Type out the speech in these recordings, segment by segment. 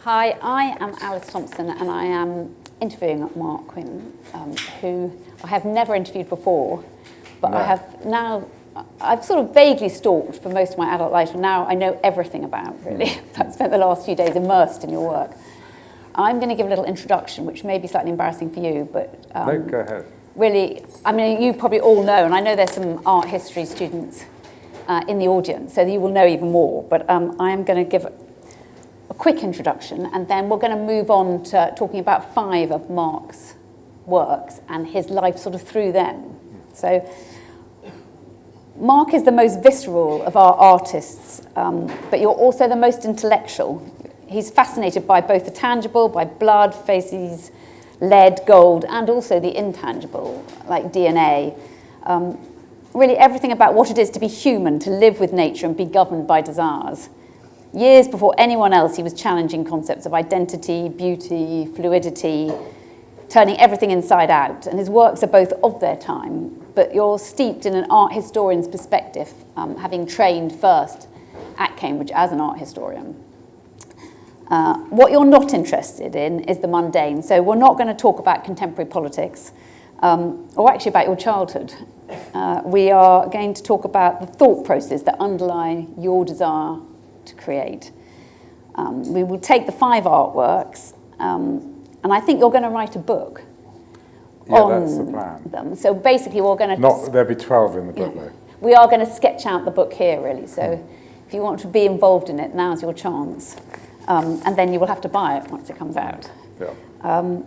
Hi, I am Alice Thomson and I am interviewing Marc Quinn, who I have never interviewed before, but No. I have now, I've sort of vaguely stalked for most of my adult life, and now I know everything about, really. I've spent the last few days immersed in your work. I'm going to give a little introduction, which may be slightly embarrassing for you, but No, go ahead. really, I mean, you probably all know, and I know there's some art history students in the audience, so you will know even more, but I am going to give a quick introduction, and then we're going to move on to talking about 5 of Marc's works and his life sort of through them. So Marc is the most visceral of our artists, but you're also the most intellectual. He's fascinated by both the tangible, by blood, faces, lead, gold, and also the intangible, like DNA. Really everything about what it is to be human, to live with nature and be governed by desires. Years before anyone else, he was challenging concepts of identity, beauty, fluidity, turning everything inside out. And his works are both of their time, but you're steeped in an art historian's perspective, having trained first at Cambridge as an art historian. What you're not interested in is the mundane. So we're not going to talk about contemporary politics, or actually about your childhood. We are going to talk about the thought process that underlie your desire to create. We will take the 5 artworks, and I think you're going to write a book on that's the plan. them. So basically we're going to... There'll be 12 in the book, though. We are going to sketch out the book here, really. So if you want to be involved in it, now's your chance. And then you will have to buy it once it comes out. Yeah.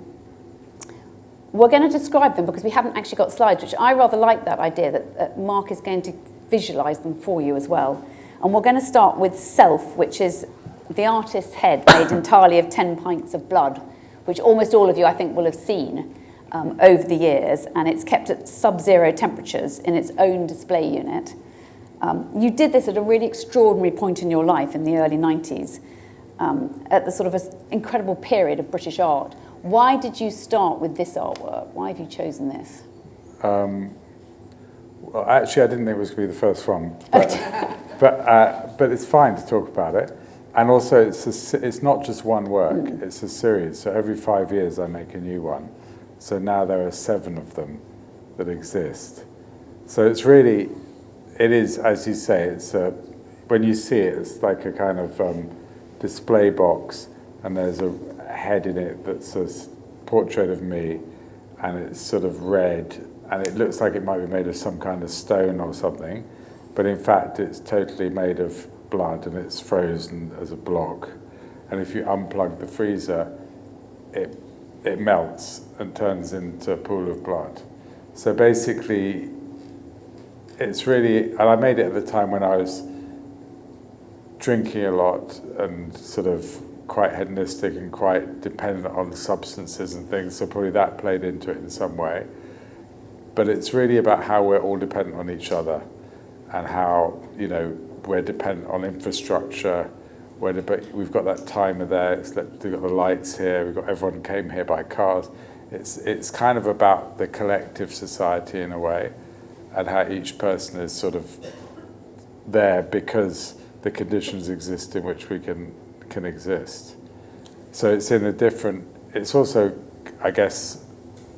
We're going to describe them because we haven't actually got slides, which I rather like that idea that Marc is going to visualise them for you as well. And we're going to start with Self, which is the artist's head made entirely of 10 pints of blood, which almost all of you, I think, will have seen over the years. And it's kept at sub-zero temperatures in its own display unit. You did this at a really extraordinary point in your life in the early 90s, at the sort of incredible period of British art. Why did you start with this artwork? Why have you chosen this? Well, actually, I didn't think it was going to be the first one, but it's fine to talk about it. And also, it's not just one work; it's a series. So every 5 years, I make a new one. So now there are 7 of them that exist. So it's really, it is, as you say, it's when you see it, it's like a kind of display box, and there's a head in it that's a portrait of me, and it's sort of red, and it looks like it might be made of some kind of stone or something, but in fact it's totally made of blood, and it's frozen as a block. And if you unplug the freezer, it melts and turns into a pool of blood. So basically, it's really, and I made it at the time when I was drinking a lot and sort of quite hedonistic and quite dependent on substances and things, so probably that played into it in some way. But it's really about how we're all dependent on each other, and how, we're dependent on infrastructure. We've got that timer there, we've got the lights here, everyone came here by cars. It's kind of about the collective society in a way, and how each person is sort of there because the conditions exist in which we can exist. So it's also, I guess,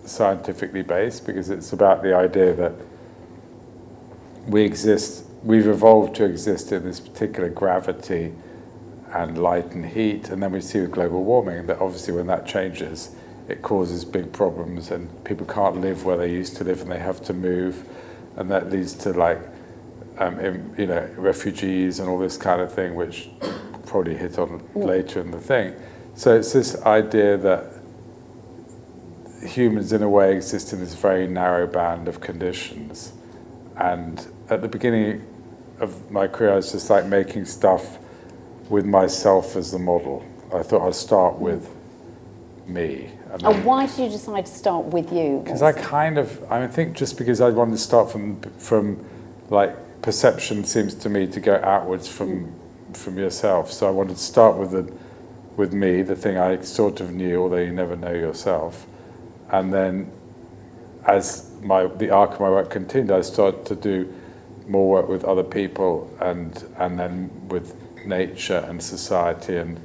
scientifically based, because it's about the idea that we've evolved to exist in this particular gravity and light and heat, and then we see with global warming that obviously when that changes, it causes big problems, and people can't live where they used to live, and they have to move, and that leads to refugees and all this kind of thing, which probably hit on later in the thing. So it's this idea that humans in a way exist in this very narrow band of conditions. And at the beginning of my career, I was just like making stuff with myself as the model. I thought I'd start with me. And why did you decide to start with you? Because I think just because I wanted to start from like, perception seems to me to go outwards from yourself. So I wanted to start with me, the thing I sort of knew, although you never know yourself. And then as the arc of my work continued, I started to do more work with other people, and then with nature and society, and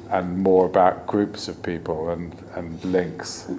and more about groups of people and links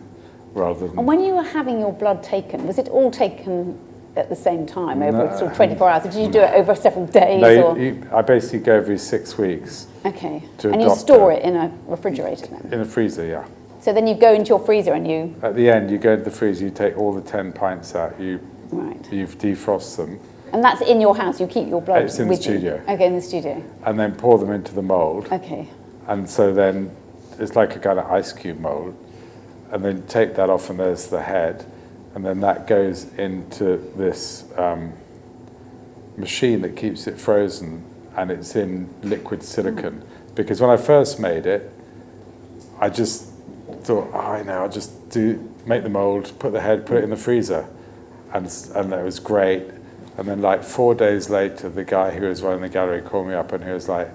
rather than... And when you were having your blood taken, was it all taken at the same time over sort of 24 hours? Or did you do it over several days? No, I basically go every 6 weeks. Okay. To and you store it in a refrigerator then? In a freezer, yeah. So then you go into your freezer and you... At the end, you go into the freezer, you take all the 10 pints out, you defrost them. And that's in your house, you keep your blood It's in the studio. Okay, in the studio. And then pour them into the mould. Okay. And so then it's like a kind of ice cube mould. And then take that off and there's the head. And then that goes into this machine that keeps it frozen, and it's in liquid silicone. Because when I first made it, I just thought, I'll just make the mould, put the head, put it in the freezer. And it was great. And then like 4 days later, the guy who was running the gallery called me up and he was like,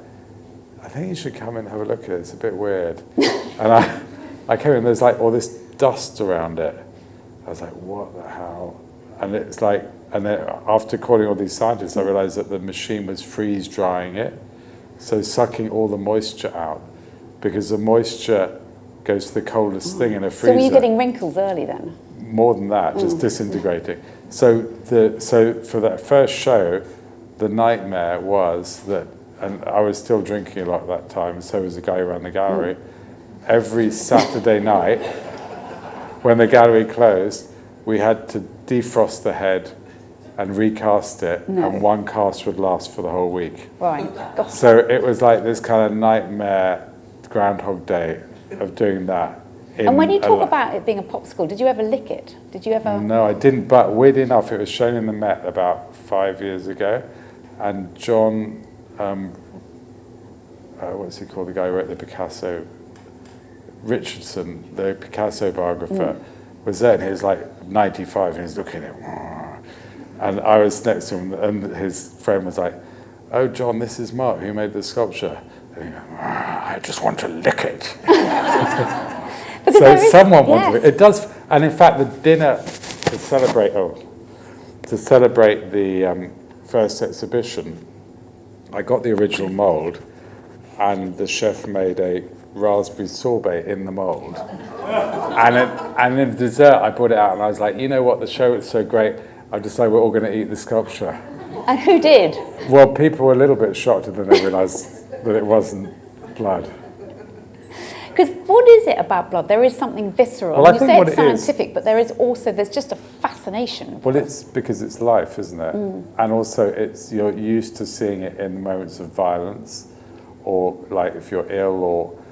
I think you should come in and have a look at it. It's a bit weird. And I came in, there's like all this dust around it. I was like, what the hell? And it's like, and then after calling all these scientists, I realized that the machine was freeze drying it. So sucking all the moisture out, because the moisture goes to the coldest thing in a freezer. So were you getting wrinkles early then? More than that, just disintegrating. So for that first show, the nightmare was that, and I was still drinking a lot at that time, and so was the guy who ran the gallery. Every Saturday night, when the gallery closed, we had to defrost the head and recast it, and one cast would last for the whole week. Right. Gosh. So it was like this kind of nightmare Groundhog Day of doing that. And when you talk about it being a popsicle, did you ever lick it? Did you ever? No, I didn't, but weird enough, it was shown in the Met about 5 years ago, and John, what's he called, the guy who wrote the Picasso, Richardson, the Picasso biographer, was there, and he was like 95, and he was looking at it, and I was next to him, and his friend was like, oh, John, this is Mark, who made the sculpture. And he goes, I just want to lick it. So someone wanted it. It does, and in fact, the dinner to celebrate the first exhibition, I got the original mould, and the chef made a raspberry sorbet in the mould. And in the dessert, I brought it out, and I was like, you know what? The show is so great. I decided we're all going to eat the sculpture. And who did? Well, people were a little bit shocked, and then they realised that it wasn't blood. Because what is it about blood? There is something visceral. Well, you say it's scientific, but there's just a fascination. Well, it's because it's life, isn't it? And also, you're used to seeing it in moments of violence, or like if you're ill, or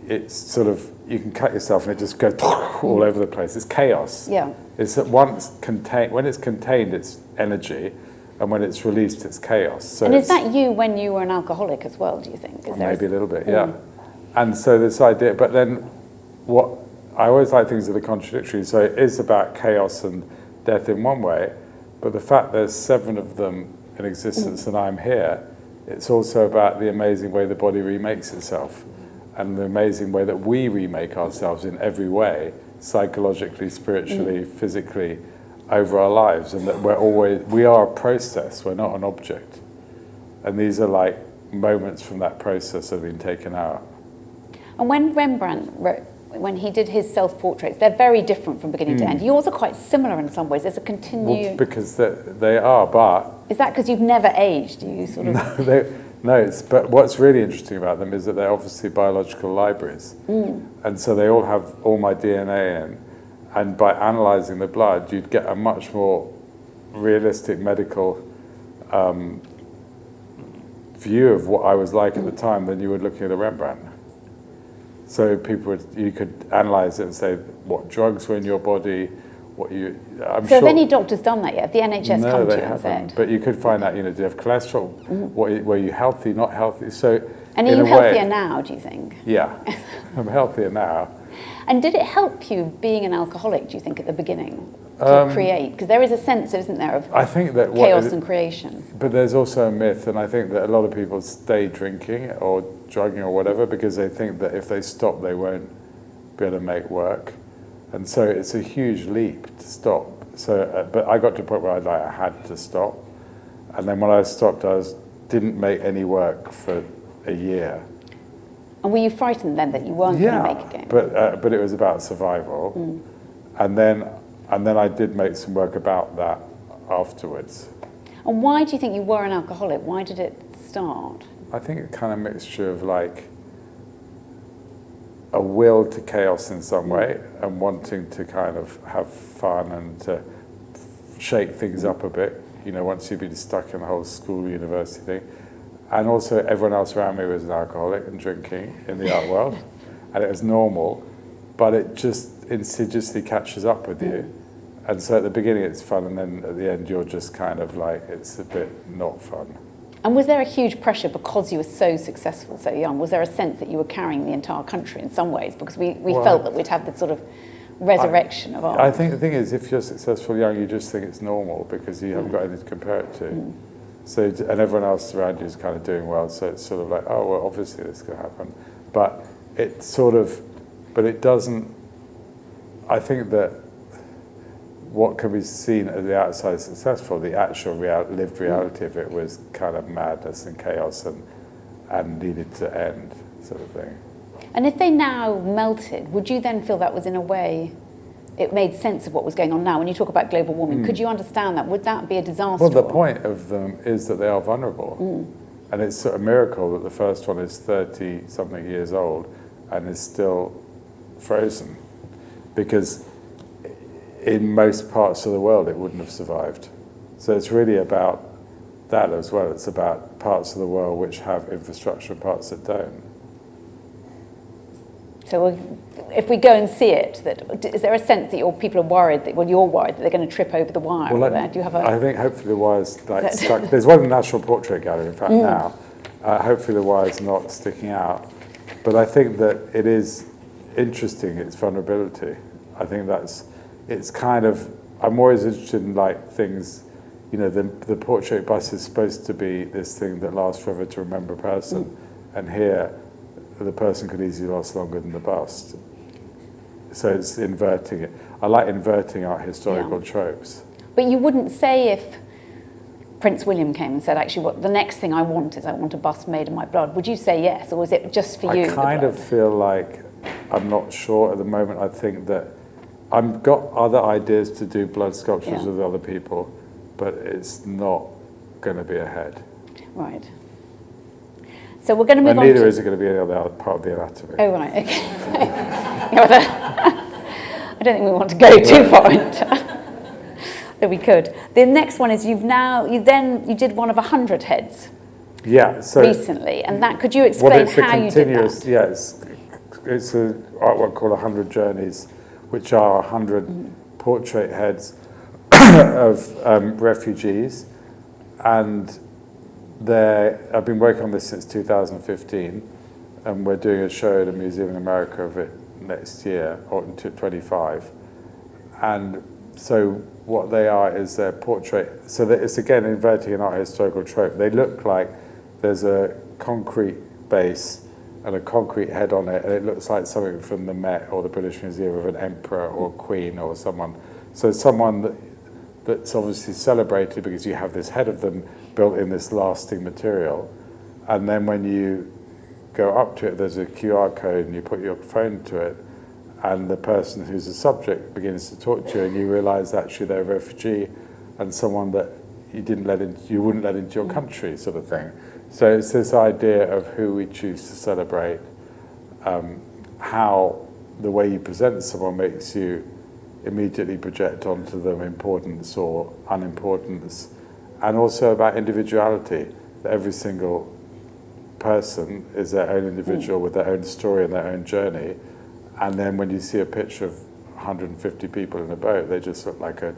it's sort of, you can cut yourself and it just goes all over the place. It's chaos. Yeah. It's that when it's contained, it's energy, and when it's released, it's chaos. So and is that you when you were an alcoholic as well, do you think? Maybe a little bit, yeah. And so this idea, but then what, I always like things that are contradictory. So it is about chaos and death in one way, but the fact there's 7 of them in existence and I'm here, it's also about the amazing way the body remakes itself, and the amazing way that we remake ourselves in every way, psychologically, spiritually, physically, over our lives, and that we are a process, we're not an object. And these are like moments from that process that have been taken out. And when Rembrandt wrote, when he did his self-portraits, they're very different from beginning to end. Yours are quite similar in some ways. There's a continued... Well, because they are, but... Is that because you've never aged? You sort of... No, but what's really interesting about them is that they're obviously biological libraries. And so they all have all my DNA in. And by analysing the blood, you'd get a much more realistic medical view of what I was like at the time than you would looking at a Rembrandt. So you could analyse it and say what drugs were in your body, have any doctors done that yet? Have the NHS come to you and said? But you could find out, do you have cholesterol? Were you healthy, not healthy? So, and are you healthier now, do you think? Yeah, I'm healthier now. And did it help you being an alcoholic, do you think, at the beginning, to create? Because there is a sense, isn't there, of chaos and creation. But there's also a myth, and I think that a lot of people stay drinking or drugging or whatever because they think that if they stop, they won't be able to make work. And so it's a huge leap to stop. So, but I got to a point where I had to stop. And then when I stopped, didn't make any work for a year. And were you frightened then that you weren't going to make a game? But it was about survival. And then I did make some work about that afterwards. And why do you think you were an alcoholic? Why did it start? I think a kind of mixture of like a will to chaos in some way and wanting to kind of have fun and to shake things up a bit, you know, once you've been stuck in the whole school, university thing. And also everyone else around me was an alcoholic and drinking in the art world. And it was normal, but it just insidiously catches up with you. And so at the beginning it's fun, and then at the end you're just kind of like, it's a bit not fun. And was there a huge pressure because you were so successful so young? Was there a sense that you were carrying the entire country in some ways? Because we felt that we'd have this sort of resurrection of art. I think the thing is, if you're successful young, you just think it's normal because you haven't got anything to compare it to. So, and everyone else around you is kind of doing well, so it's sort of like, oh, well, obviously this could happen. But it sort of, but it doesn't, I think that what can be seen as the outside as successful, the actual lived reality of it was kind of madness and chaos and needed to end, sort of thing. And if they now melted, would you then feel that was in a way, it made sense of what was going on now? When you talk about global warming, could you understand that? Would that be a disaster? Well, the point of them is that they are vulnerable. And it's a miracle that the first one is 30-something years old and is still frozen. Because in most parts of the world, it wouldn't have survived. So it's really about that as well. It's about parts of the world which have infrastructure and parts that don't. So if we go and see it, is there a sense that people are worried that, well, you're worried that they're going to trip over the wire? Well, do you have a... I think hopefully the wire's like stuck. There's one in the National Portrait Gallery, in fact, now. Hopefully the wire's not sticking out. But I think that it is interesting, its vulnerability. I think it's kind of, I'm always interested in like things, you know, the portrait bus is supposed to be this thing that lasts forever to remember a person. And here, the person could easily last longer than the bust. So it's inverting it. I like inverting art historical tropes. But you wouldn't say if Prince William came and said, actually, what the next thing I want is I want a bust made of my blood. Would you say yes, or is it just for you? I kind of feel like, I'm not sure at the moment. I think that I've got other ideas to do blood sculptures with other people, but it's not going to be a head. Right. So we're going to move on. Neither is it going to be any other part of the anatomy. Oh, right, okay. I don't think we want to go too far into though we could. The next one is you did one of 100 heads. Yeah. So recently, and that, could you explain how you did that? Yes, it's an artwork called 100 Journeys, which are 100 portrait heads of refugees, and I've been working on this since 2015, and we're doing a show at a museum in America of it next year, or in 25. And so what they are is their portrait. So that it's again inverting an art historical trope. They look like there's a concrete base and a concrete head on it, and it looks like something from the Met or the British Museum of an emperor or queen or someone. So someone that's obviously celebrated because you have this head of them built in this lasting material. And then when you go up to it, there's a QR code and you put your phone to it, and the person who's the subject begins to talk to you, and you realize actually they're a refugee and someone that you wouldn't let into your country, sort of thing. So it's this idea of who we choose to celebrate, how the way you present someone makes you immediately project onto them importance or unimportance, and also about individuality, that every single person is their own individual with their own story and their own journey. And then when you see a picture of 150 people in a boat, they just look like a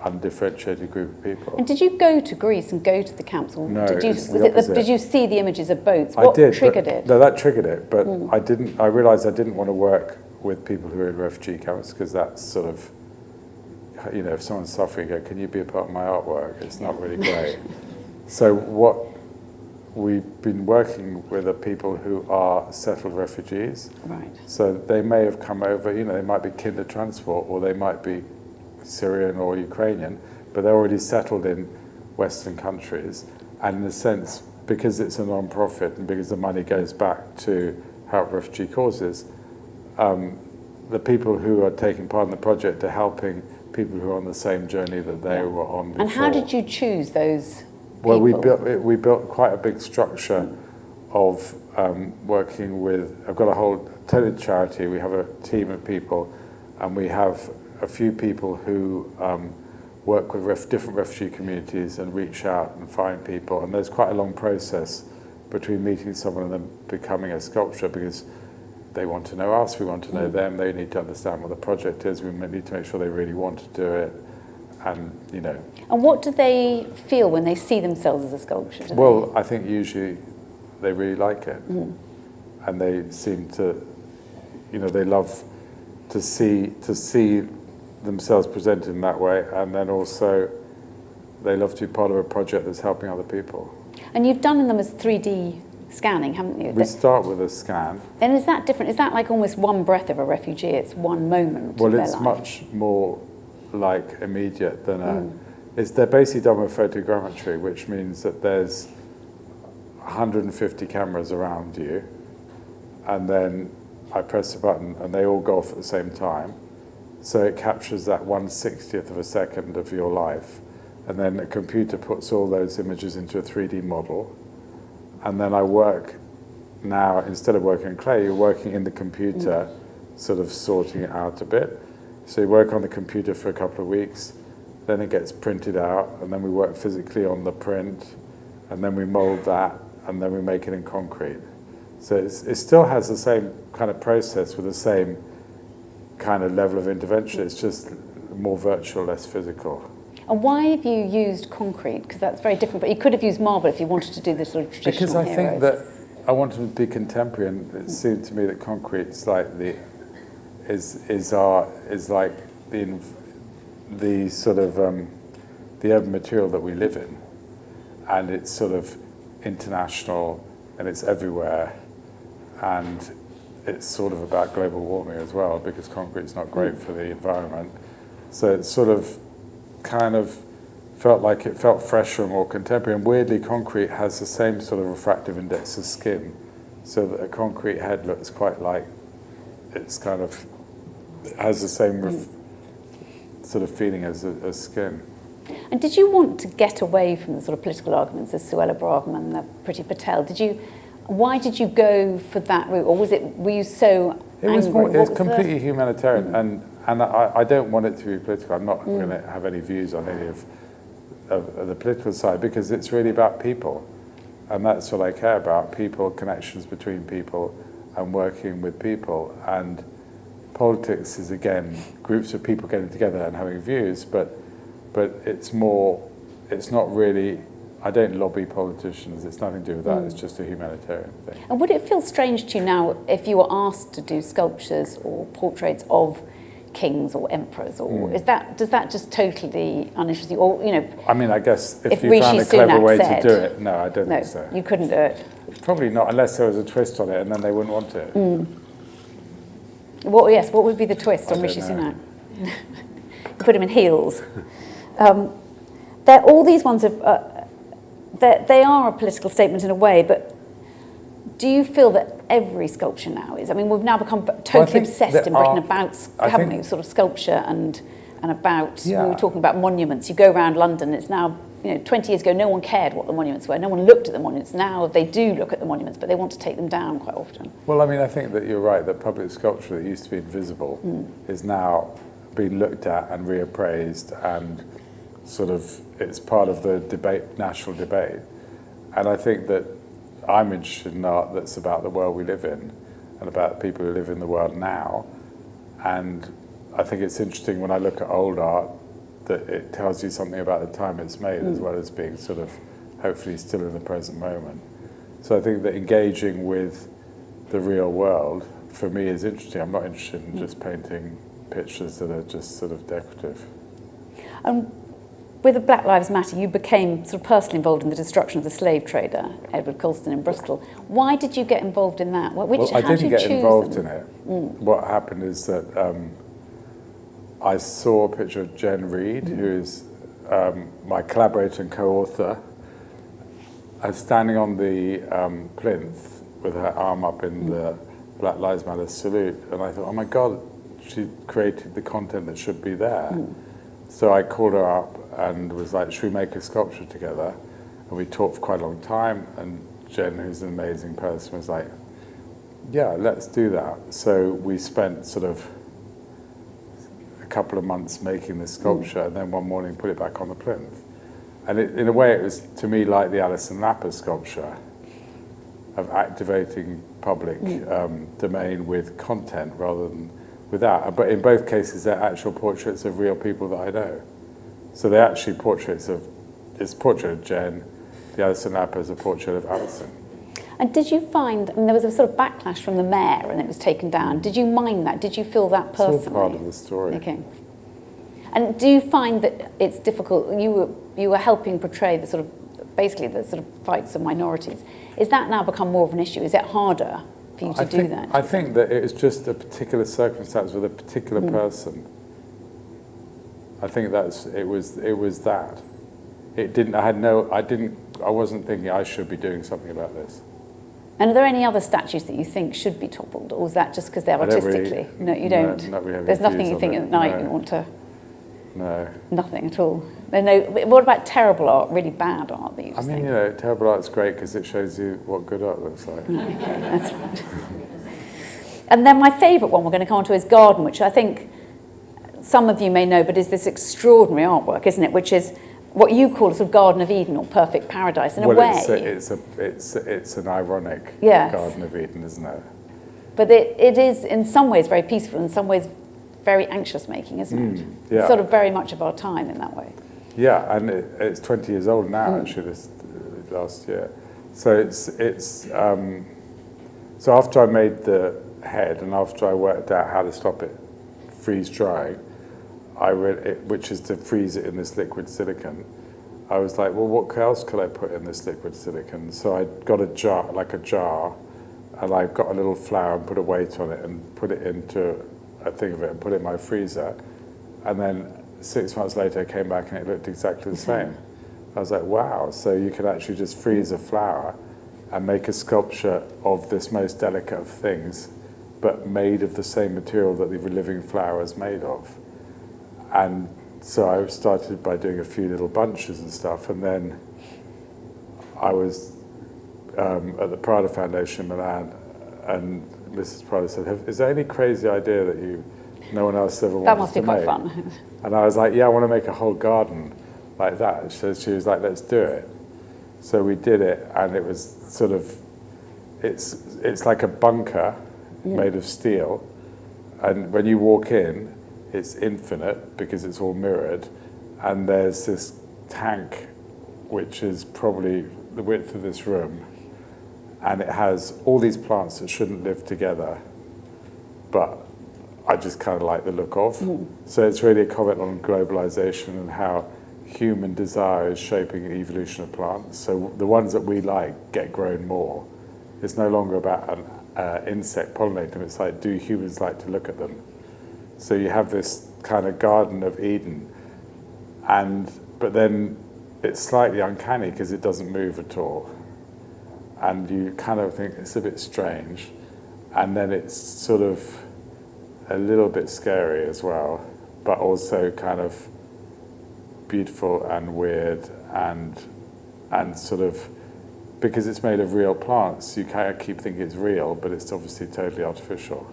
undifferentiated group of people. And did you go to Greece and go to the camps? Or no, did you see the images of boats? What triggered it? No, that triggered it, but I realised I didn't want to work with people who are in refugee camps, because that's sort of, you know, if someone's suffering, go, can you be a part of my artwork? It's not really great. So what we've been working with are people who are settled refugees. Right. So they may have come over, you know, they might be kinder transport, or they might be Syrian or Ukrainian, but they're already settled in Western countries. And in a sense, because it's a non-profit and because the money goes back to help refugee causes, the people who are taking part in the project are helping people who are on the same journey that they were on before. And how did you choose those Well, people? we built quite a big structure of working with, I've got a whole tailored charity, we have a team of people, and we have a few people who work with different refugee communities and reach out and find people. And there's quite a long process between meeting someone and them becoming a sculptor, because they want to know us, we want to know them, they need to understand what the project is, we need to make sure they really want to do it, and, you know. And what do they feel when they see themselves as a sculptor? Well, I think usually they really like it. And they seem to, you know, they love to see themselves presented in that way, and then also they love to be part of a project that's helping other people. And you've done them as 3D scanning, haven't you? We start with a scan. And is that different? Is that like almost one breath of a refugee? It's one moment Well, of their it's life? much more like immediate than they're basically done with photogrammetry, which means that there's 150 cameras around you, and then I press a button and they all go off at the same time. So it captures that 1/60th of a second of your life. And then a computer puts all those images into a 3D model. And then I work now, instead of working in clay, you're working in the computer, sort of sorting it out a bit. So you work on the computer for a couple of weeks, then it gets printed out, and then we work physically on the print, and then we mold that, and then we make it in concrete. So it still has the same kind of process with the same kind of level of intervention. It's just more virtual, less physical. And why have you used concrete? Because that's very different. But you could have used marble if you wanted to do this sort of traditional Because I heroes. think that I wanted to be contemporary, and it seemed to me that concrete's like is like the sort of the urban material that we live in, and it's sort of international and it's everywhere, and it's sort of about global warming as well, because concrete's not great for the environment. So it's sort of kind of felt like it felt fresher and more contemporary. And weirdly, concrete has the same sort of refractive index as skin, so that a concrete head looks quite like it's kind of has the same sort of feeling as skin. And did you want to get away from the sort of political arguments as Suella Braverman and Priti Patel? Why did you go for that route, or were you so angry? It was completely humanitarian, and I don't want it to be political. I'm not going to have any views on any of the political side, because it's really about people, and that's what I care about: people, connections between people, and working with people. And politics is, again, groups of people getting together and having views, but it's not really. I don't lobby politicians. It's nothing to do with that. It's just a humanitarian thing. And would it feel strange to you now if you were asked to do sculptures or portraits of kings or emperors, or does that just totally uninterest you? Or, you know, I mean, I guess if you Rishi found a clever Sunak way said, to do it, no, I don't no, think so. you couldn't do it. Probably not, unless there was a twist on it, and then they wouldn't want it. What would be the twist on Rishi Sunak? You put him in heels. All these ones they are a political statement in a way, but do you feel that every sculpture now is? I mean, we've now become totally obsessed in Britain about, haven't we, sort of sculpture and about, we were talking about monuments. You go around London, it's now, 20 years ago, no one cared what the monuments were. No one looked at the monuments. Now they do look at the monuments, but they want to take them down quite often. Well, I mean, I think that you're right, that public sculpture that used to be invisible is now being looked at and reappraised, and sort of it's part of the debate, national debate. And I think that I'm interested in art that's about the world we live in and about people who live in the world now. And I think it's interesting when I look at old art that it tells you something about the time it's made, as well as being sort of hopefully still in the present moment. So I think that engaging with the real world for me is interesting. I'm not interested in just painting pictures that are just sort of decorative. With the Black Lives Matter, you became sort of personally involved in the destruction of the slave trader, Edward Colston in Bristol. Why did you get involved in that? I didn't get involved in it. What happened is that I saw a picture of Jen Reid, who is my collaborator and co-author, I was standing on the plinth with her arm up in the Black Lives Matter salute, and I thought, oh my God, she created the content that should be there. So I called her up and was like, should we make a sculpture together? And we talked for quite a long time, and Jen, who's an amazing person, was like, yeah, let's do that. So we spent sort of a couple of months making this sculpture, and then one morning put it back on the plinth. And in a way, it was, to me, like the Alice and Lapper sculpture of activating public domain with content rather than without. But in both cases, they're actual portraits of real people that I know. So they're actually portraits of, it's a portrait of Jen, the Alice and Lapper is a portrait of Alison. And did you find, I mean, there was a sort of backlash from the mayor and it was taken down. Did you mind that? Did you feel that personally? It's all part of the story. Okay. And do you find that it's difficult? You were helping portray the sort of, basically the sort of fights of minorities. Is that now become more of an issue? Is it harder for you to do that? I think that it was just a particular circumstance with a particular person. I think it was that. It didn't, I wasn't thinking I should be doing something about this. And are there any other statues that you think should be toppled, or is that just because they're artistically? No, you don't. Not really. There's nothing you think at night you want to. No. Nothing at all. No. What about terrible art, really bad art that you just think? You know, terrible art's great because it shows you what good art looks like. Okay, that's right. And then my favourite one we're going to come on to is Garden, which I think some of you may know, but is this extraordinary artwork, isn't it? Which is what you call a sort of Garden of Eden or perfect paradise in a way. It's an ironic Yes. Garden of Eden, isn't it? But it is in some ways very peaceful, in some ways very anxious making, isn't it? Yeah. It's sort of very much of our time in that way. Yeah, and it's 20 years old now, actually, this last year. So so after I made the head and after I worked out how to stop it freeze drying, which is to freeze it in this liquid silicon, I was like, well, what else could I put in this liquid silicon? So I got a jar, and I got a little flower and put a weight on it and put it into a thing of it and put it in my freezer. And then 6 months later, I came back and it looked exactly the same. I was like, wow, so you could actually just freeze a flower and make a sculpture of this most delicate of things, but made of the same material that the living flower is made of. And so I started by doing a few little bunches and stuff, and then I was at the Prada Foundation in Milan, and Mrs. Prada said, is there any crazy idea that no one else ever wanted to make? That must be quite fun. And I was like, yeah, I want to make a whole garden like that. So she was like, let's do it. So we did it, and it was sort of, it's like a bunker made of steel, and when you walk in, it's infinite because it's all mirrored, and there's this tank which is probably the width of this room, and it has all these plants that shouldn't live together, but I just kind of like the look of. So it's really a comment on globalization and how human desire is shaping the evolution of plants. So the ones that we like get grown more. It's no longer about an insect pollinating them, it's like, do humans like to look at them? So you have this kind of Garden of Eden, but then it's slightly uncanny because it doesn't move at all. And you kind of think it's a bit strange. And then it's sort of a little bit scary as well, but also kind of beautiful and weird and sort of, because it's made of real plants, you kind of keep thinking it's real, but it's obviously totally artificial.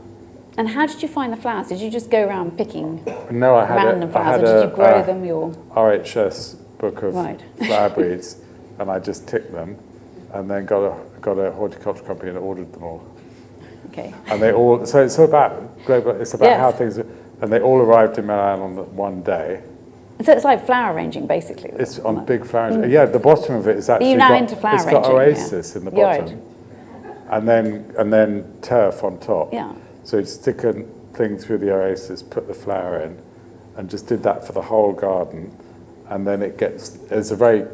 And how did you find the flowers? Did you just go around picking random flowers, or did you grow them? RHS book of flower breeds, and I just ticked them, and then got a horticulture company and ordered them all. Okay. And they all, so it's about global. It's about how things are, and they all arrived in Milan on one day. So it's like flower arranging, basically. It's on big flower. Yeah, the bottom of it is actually into flower it's got arranging, oasis in the bottom, and then turf on top. Yeah. So you'd stick a thing through the oasis, put the flower in, and just did that for the whole garden, and then it's a very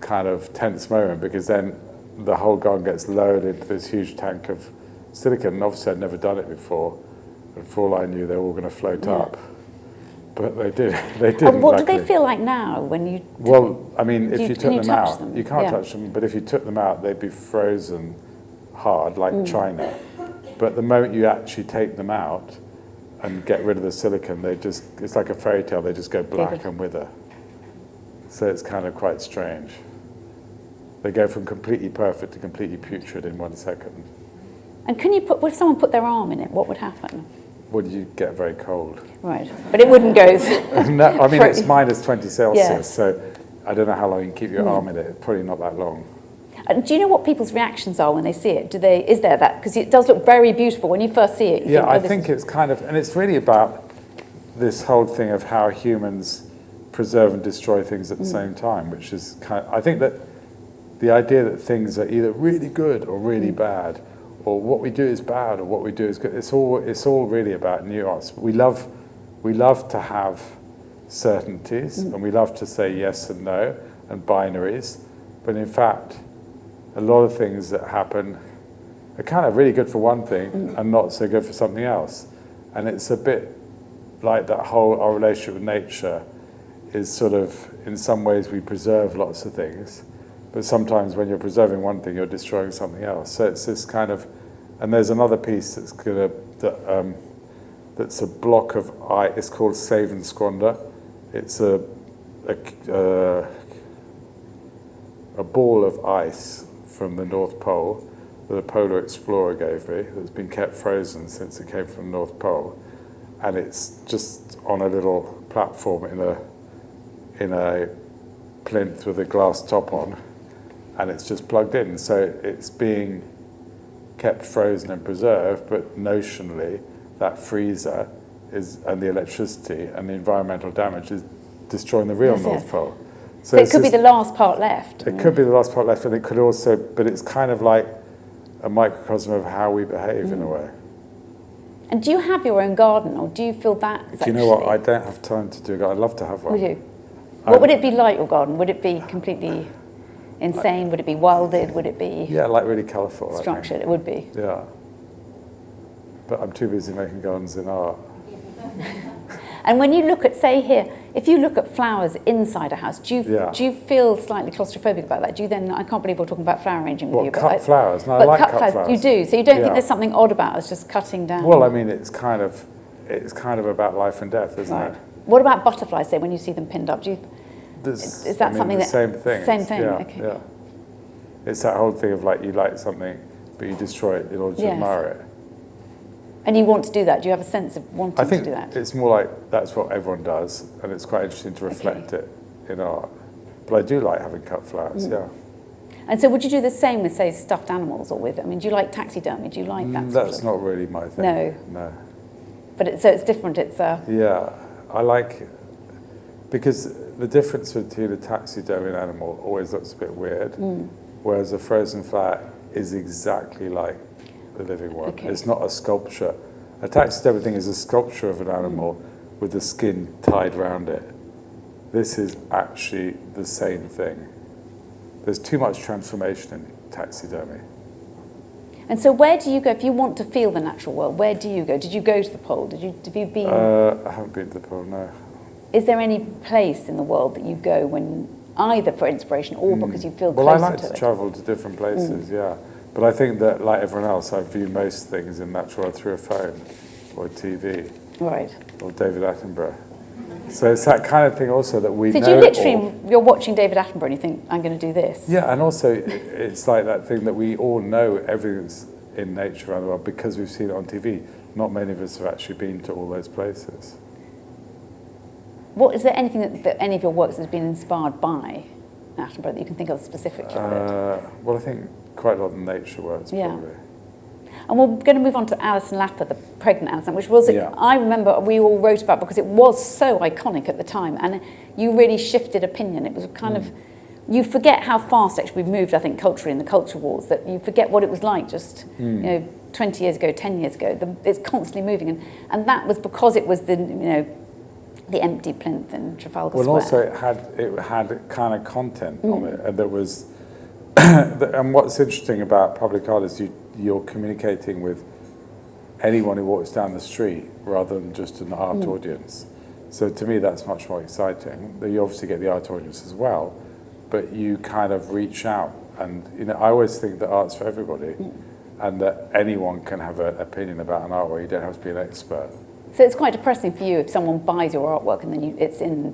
kind of tense moment because then the whole garden gets lowered into this huge tank of silicon, and obviously I'd never done it before, and for all I knew they were all going to float up. But they did. They did. What do they feel like now when you? Well, I mean, if you took them out, them? you can't touch them. But if you took them out, they'd be frozen hard, like China. But the moment you actually take them out and get rid of the silicone, it's like a fairy tale. They just go black and wither. So it's kind of quite strange. They go from completely perfect to completely putrid in 1 second. And if someone put their arm in it, what would happen? Would you get very cold? Right, but it wouldn't go. No, I mean, it's minus 20 Celsius, Yes. so I don't know how long you can keep your arm in it. Probably not that long. And do you know what people's reactions are when they see it? Is there that? Because it does look very beautiful when you first see it. Yeah, I think it's kind of, and it's really about this whole thing of how humans preserve and destroy things at the same time, which is kind of, I think that the idea that things are either really good or really bad, or what we do is bad or what we do is good, it's all really about nuance. We love to have certainties, and we love to say yes and no and binaries, but in fact, a lot of things that happen are kind of really good for one thing and not so good for something else. And it's a bit like our relationship with nature is sort of, in some ways we preserve lots of things, but sometimes when you're preserving one thing, you're destroying something else. So it's this kind of, and there's another piece that's a block of ice. It's called Save and Squander. It's a ball of ice from the North Pole that a polar explorer gave me that's been kept frozen since it came from the North Pole, and it's just on a little platform in a plinth with a glass top on, and it's just plugged in. So it's being kept frozen and preserved, but notionally that freezer and the electricity and the environmental damage is destroying the real North Pole. So it could be the last part left. It could be the last part left, and it could also, but it's kind of like a microcosm of how we behave in a way. And do you have your own garden, or do you feel that? Do you know what? I don't have time to do a garden. I'd love to have one. Would you? What would it be like, your garden? Would it be completely insane? Would it be wilded? Would it be like really colourful? Structured? It would be. Yeah. But I'm too busy making gardens in art. And when you look at, say here, if you look at flowers inside a house, do you feel slightly claustrophobic about that? Do you then, I can't believe we're talking about flower arranging with you. Cut flowers? No, I like cut flowers. You do, so you don't think there's something odd about us just cutting down? Well, I mean, it's kind of about life and death, isn't it? What about butterflies, say, when you see them pinned up? Is that something that... Same thing. Same thing, okay. Yeah. It's that whole thing of like, you like something, but you destroy it in order to admire it. And you want to do that? Do you have a sense of wanting to do that? I think it's more like that's what everyone does, and it's quite interesting to reflect it in art. But I do like having cut flowers, And so would you do the same with, say, stuffed animals, or with, I mean, do you like taxidermy? Do you like that That's not really my thing. No. But so it's different, it's... Yeah, I like, because the difference between a taxidermy and animal always looks a bit weird, whereas a frozen flower is exactly like the living one. Okay. It's not a sculpture. A taxidermy thing is a sculpture of an animal with the skin tied around it. This is actually the same thing. There's too much transformation in taxidermy. And so where do you go, if you want to feel the natural world, where do you go? Did you go to the pole? Have you been? I haven't been to the pole, no. Is there any place in the world that you go when, either for inspiration or because you feel closer to it? Well, I like to travel to different places, But I think that, like everyone else, I view most things in natural world through a phone or TV. Right. Or David Attenborough. So it's that kind of thing also that we know. So do you literally, you're watching David Attenborough and you think, I'm going to do this? Yeah, and also it's like that thing that we all know everything's in nature around the world because we've seen it on TV. Not many of us have actually been to all those places. Is there anything that any of your works has been inspired by Attenborough that you can think of specifically? Well, I think quite a lot of nature works, probably. And we're going to move on to Alison Lapper, the pregnant Alison, which was, I remember we all wrote about because it was so iconic at the time, and you really shifted opinion. It was kind of, you forget how fast actually we've moved, I think, culturally in the culture wars, that you forget what it was like just, 20 years ago, 10 years ago. It's constantly moving, and that was because it was the empty plinth in Trafalgar Square. Well, also it had kind of content on it, and there was, and what's interesting about public art is you're communicating with anyone who walks down the street rather than just an art audience. So to me, that's much more exciting. You obviously get the art audience as well, but you kind of reach out. And I always think that art's for everybody, and that anyone can have an opinion about an artwork. You don't have to be an expert. So it's quite depressing for you if someone buys your artwork and then it's in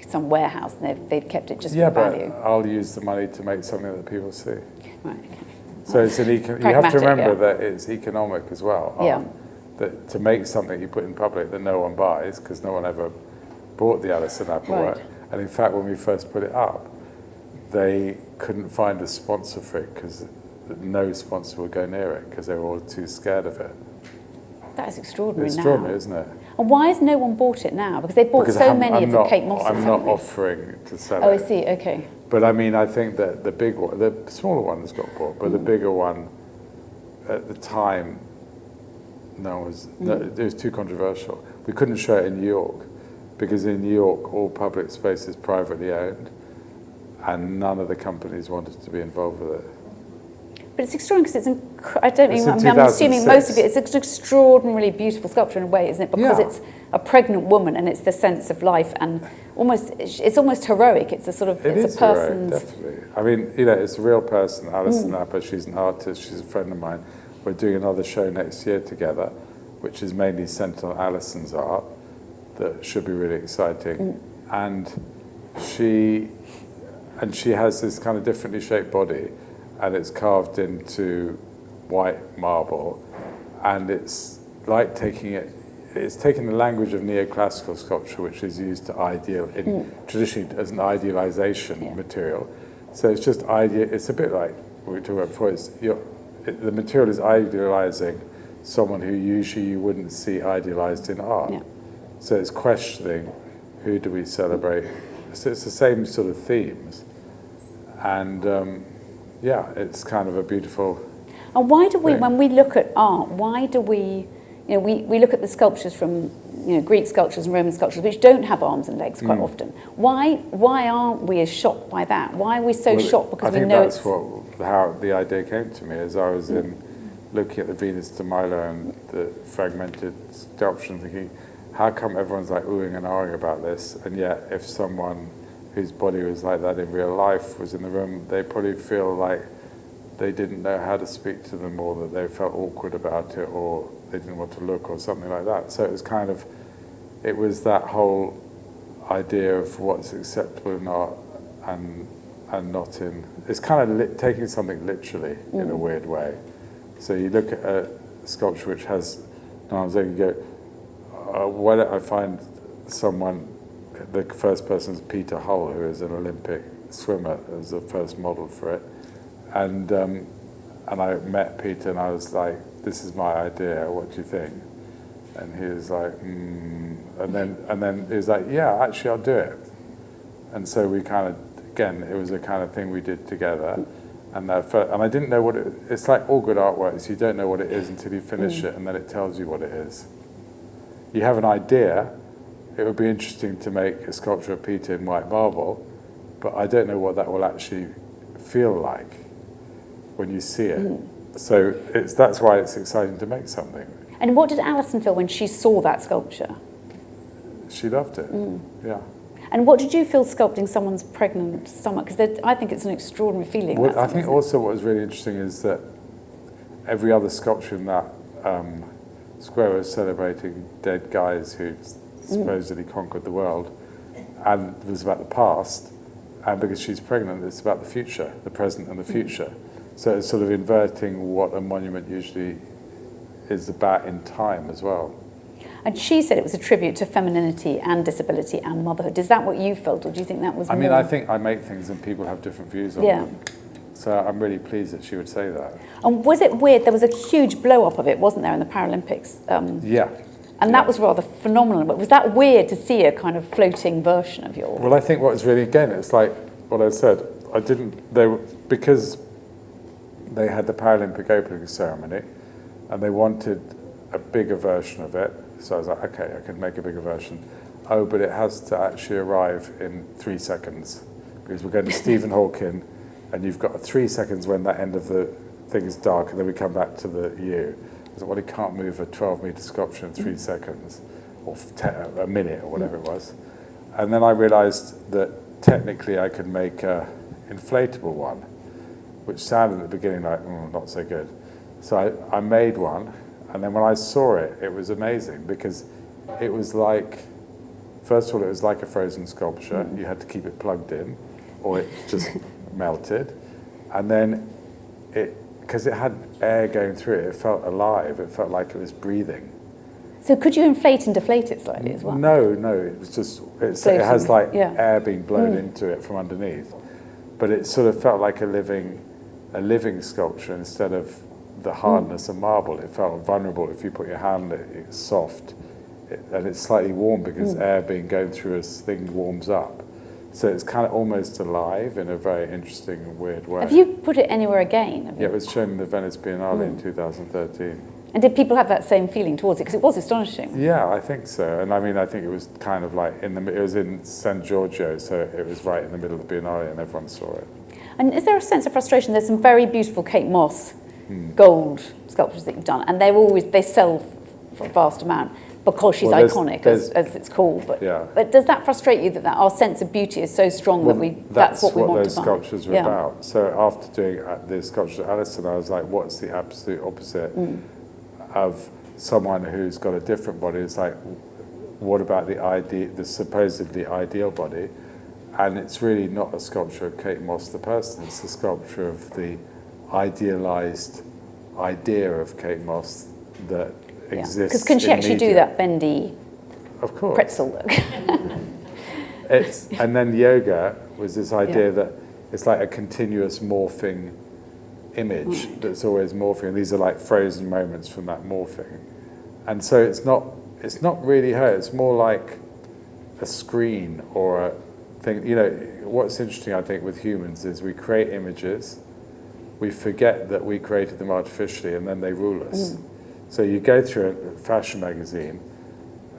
some warehouse and they've kept it just for value. But I'll use the money to make something that people see. Right. Okay. So it's you have to remember that it's economic as well. That to make something you put in public that no one buys, because no one ever bought the Alice Thomson work. And in fact, when we first put it up, they couldn't find a sponsor for it because no sponsor would go near it because they were all too scared of it. That is extraordinary. It's extraordinary, isn't it? And why has no one bought it now? Because they bought many of the Kate Mosses. I'm not offering to sell it. Oh, I see. Okay. But I mean, I think that the smaller one has got bought, but the bigger one, at the time, it was too controversial. We couldn't show it in New York because in New York, all public space is privately owned, and none of the companies wanted to be involved with it. But it's extraordinary because I'm assuming most of it, it's an extraordinarily beautiful sculpture in a way, isn't it? Because it's a pregnant woman and it's the sense of life and it's almost heroic. It's a sort of, it's a person's... Heroic, definitely. I mean, it's a real person, Alice Thomson. She's an artist, she's a friend of mine. We're doing another show next year together, which is mainly centered on Alison's art, that should be really exciting. And she has this kind of differently shaped body, and it's carved into white marble, and it's like taking the language of neoclassical sculpture, which is used to traditionally as an idealization material. So it's just it's a bit like we talked about before. The material is idealizing someone who usually you wouldn't see idealized in art. Yeah. So it's questioning, who do we celebrate? So it's the same sort of themes, and it's kind of a beautiful. And why do we, when we look at art, why do we, we look at the sculptures from Greek sculptures and Roman sculptures, which don't have arms and legs quite often. Why aren't we as shocked by that? Why are we so shocked? Because we know that's how the idea came to me, as I was looking at the Venus de Milo and the fragmented sculpture and thinking, how come everyone's like oohing and ahhing about this, and yet if someone whose body was like that in real life was in the room, they probably feel like they didn't know how to speak to them, or that they felt awkward about it, or they didn't want to look, or something like that. So it was that whole idea of what's acceptable in art and not in. It's kind of taking something literally in a weird way. So you look at a sculpture which has arms, and you go, why don't I find someone? The first person is Peter Hull, who is an Olympic swimmer, as the first model for it. And I met Peter and I was like, this is my idea, what do you think? And he was like, and then he was like, yeah, actually I'll do it. And so we kind of, again, it was a kind of thing we did together. And I didn't know what it's like all good artworks, you don't know what it is until you finish it, and then it tells you what it is. You have an idea. It would be interesting to make a sculpture of Peter in white marble, but I don't know what that will actually feel like when you see it. So that's why it's exciting to make something. And what did Alison feel when she saw that sculpture? She loved it, yeah. And what did you feel sculpting someone's pregnant stomach? Because I think it's an extraordinary feeling. Well, I think also what was really interesting is that every other sculpture in that square was celebrating dead guys who supposedly conquered the world, and it was about the past, and because she's pregnant, it's about the future, the present and the future. So it's sort of inverting what a monument usually is about in time as well. And she said it was a tribute to femininity and disability and motherhood. Is that what you felt, or do you think that was I mean, I think I make things and people have different views on them. So I'm really pleased that she would say that. And was it weird? There was a huge blow-up of it, wasn't there, in the Paralympics? And that was rather phenomenal. But was that weird to see a kind of floating version of yours? Well, I think what's really, again, it's like what I said. Because they had the Paralympic opening ceremony, and they wanted a bigger version of it. So I was like, okay, I can make a bigger version. Oh, but it has to actually arrive in 3 seconds, because we're going to Stephen Hawking, and you've got 3 seconds when that end of the thing is dark, and then we come back to the U. I was like, well, he can't move a 12-metre sculpture in 3 seconds. or a minute or whatever it was. And then I realized that technically I could make an inflatable one, which sounded at the beginning like, not so good. So I made one, and then when I saw it, it was amazing because it was like, first of all, it was like a frozen sculpture. You had to keep it plugged in, or it just melted. And then because it had air going through it, it felt alive. It felt like it was breathing. So could you inflate and deflate it slightly as well? No, it was just, it has like air being blown into it from underneath. But it sort of felt like a living sculpture instead of the hardness of marble. It felt vulnerable. If you put your hand on it, it's soft. And it's slightly warm because air being going through a thing warms up. So it's kind of almost alive in a very interesting and weird way. Have you put it anywhere again? Yeah, it was shown in the Venice Biennale in 2013. And did people have that same feeling towards it? Because it was astonishing. Yeah, I think so. And I mean, I think it was kind of like it was in San Giorgio, so it was right in the middle of the Biennale and everyone saw it. And is there a sense of frustration? There's some very beautiful Kate Moss gold sculptures that you've done, and they sell for a vast amount because she's iconic, as it's called. But does that frustrate you that our sense of beauty is so strong that's what we want to buy? That's what those sculptures are about. So after doing the sculpture at Alice, I was like, what's the absolute opposite of someone who's got a different body? It's like, what about the supposedly ideal body? And it's really not a sculpture of Kate Moss the person, it's a sculpture of the idealized idea of Kate Moss that exists. Because can she actually do that bendy of course. Pretzel look? And then yoga was this idea that it's like a continuous morphing image that's always morphing, and these are like frozen moments from that morphing. And so it's not really her, it's more like a screen or a thing. You know, what's interesting, I think, with humans is we create images, we forget that we created them artificially, and then they rule us. So you go through a fashion magazine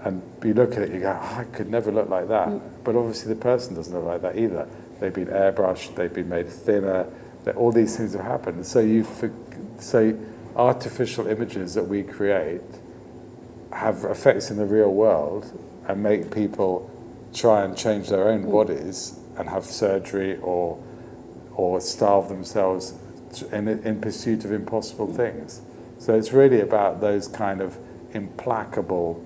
and you look at it, you go, I could never look like that. But obviously the person doesn't look like that either. They've been airbrushed, they've been made thinner, all these things have happened. So artificial images that we create have effects in the real world and make people try and change their own bodies and have surgery or starve themselves in pursuit of impossible things. So it's really about those kind of implacable,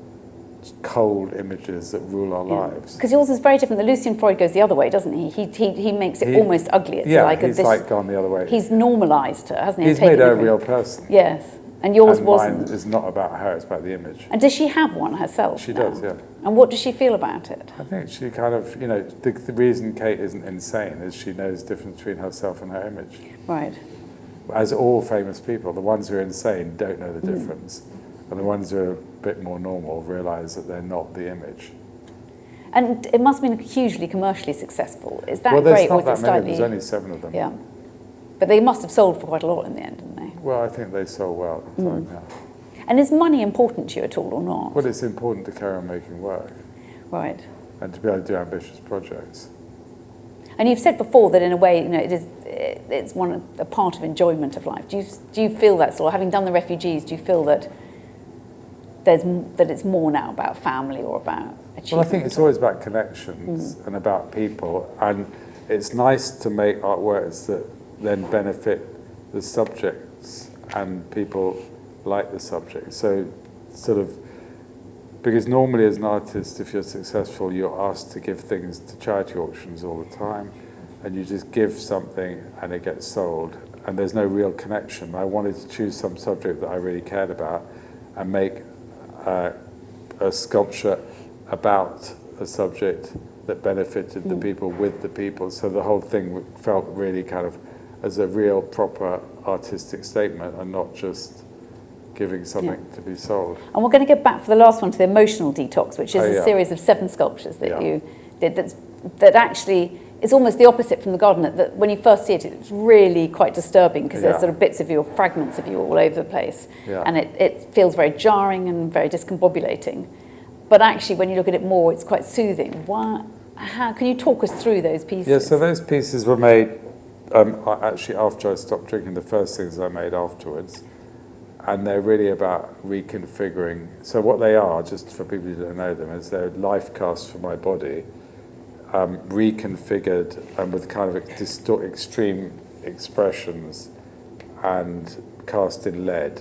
cold images that rule our lives. Because yours is very different. The Lucian Freud goes the other way, doesn't he? He makes it almost ugly. It's like gone the other way. He's normalised her, hasn't he? He's made her a real person. Yes. And yours wasn't. Mine is not about her, it's about the image. And does she have one herself? She does, yeah. And what does she feel about it? I think she kind of, the reason Kate isn't insane is she knows the difference between herself and her image. Right. As all famous people, the ones who are insane don't know the difference. And the ones who are a bit more normal realise that they're not the image. And it must have been hugely commercially successful. Is that great? Well, there's not that many. There's only 7 of them. Yeah. But they must have sold for quite a lot in the end, didn't they? Well, I think they sold well at the time, yeah. And is money important to you at all or not? Well, it's important to carry on making work. Right. And to be able to do ambitious projects. And you've said before that in a way, it's a part of enjoyment of life. Do you feel that sort of, having done the refugees, do you feel that it's more now about family or about achievement? Well, I think it's always about connections and about people, and it's nice to make artworks that then benefit the subjects and people like the subject. So sort of, because normally as an artist, if you're successful, you're asked to give things to charity auctions all the time, and you just give something and it gets sold, and there's no real connection. I wanted to choose some subject that I really cared about and make a sculpture about a subject that benefited the people with the people. So the whole thing felt really kind of as a real proper artistic statement and not just giving something to be sold. And we're going to get back for the last one to the emotional detox, which is a series of 7 sculptures that you did that actually is almost the opposite from the garden. That when you first see it, it's really quite disturbing because there's sort of bits of you or fragments of you all over the place. And it feels very jarring and very discombobulating. But actually, when you look at it more, it's quite soothing. How can you talk us through those pieces? Yeah, so those pieces were made actually after I stopped drinking, the first things I made afterwards. and they're really about reconfiguring. So what they are, just for people who don't know them, is they're life casts for my body, reconfigured and with kind of extreme expressions, and cast in lead,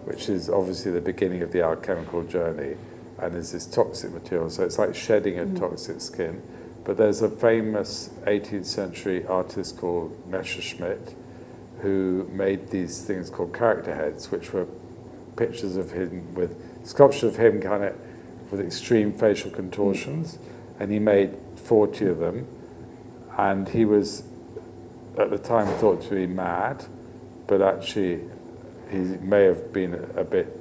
which is obviously the beginning of the alchemical journey, and is this toxic material. So it's like shedding a toxic skin. But there's a famous 18th century artist called Messerschmitt, who made these things called character heads, which were pictures of him with sculptures of him kind of with extreme facial contortions, and he made 40 of them, and he was at the time thought to be mad, but actually he may have been a bit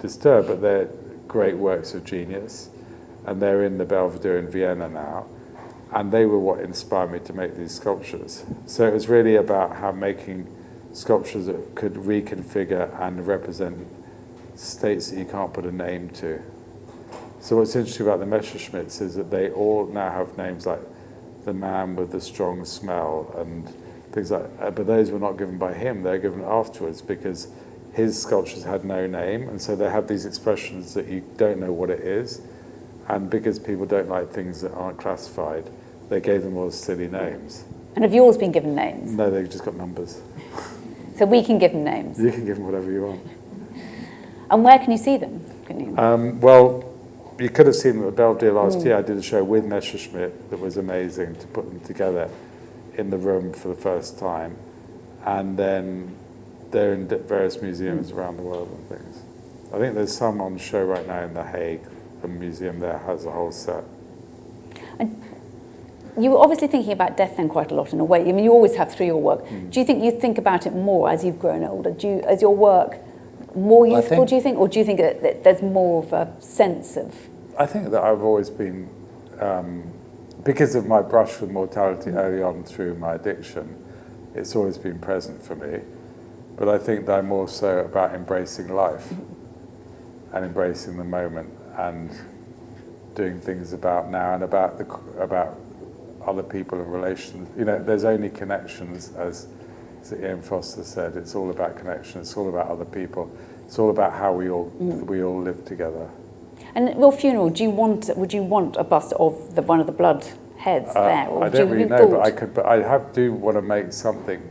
disturbed, but they're great works of genius, and they're in the Belvedere in Vienna now. And they were what inspired me to make these sculptures. So it was really about how making sculptures that could reconfigure and represent states that you can't put a name to. So what's interesting about the Messerschmitts is that they all now have names like the man with the strong smell and things like that. But those were not given by him, they were given afterwards because his sculptures had no name, and so they have these expressions that you don't know what it is. And because people don't like things that aren't classified, they gave them all silly names. And have yours been given names? No, they've just got numbers. So we can give them names? You can give them whatever you want. And where can you see them? Can you? Well, you could have seen them at Belvedere last year. I did a show with Messerschmitt that was amazing to put them together in the room for the first time. And then they're in various museums around the world and things. I think there's some on show right now in The Hague. The museum there has a whole set. And you were obviously thinking about death then quite a lot in a way. I mean, you always have through your work. Do you think you think about it more as you've grown older? Is your work more youthful, do you think? Or do you think that there's more of a sense of... I think that I've always been, because of my brush with mortality early on through my addiction, it's always been present for me. But I think that I'm also about embracing life and embracing the moment and doing things about now and about other people and relations. You know, there's only connections, as Ian Foster said. It's all about connection. It's all about other people. It's all about how we all live together. And at your funeral, would you want a bust of one of the blood heads there? Or I don't really know, but I could. But I do want to make something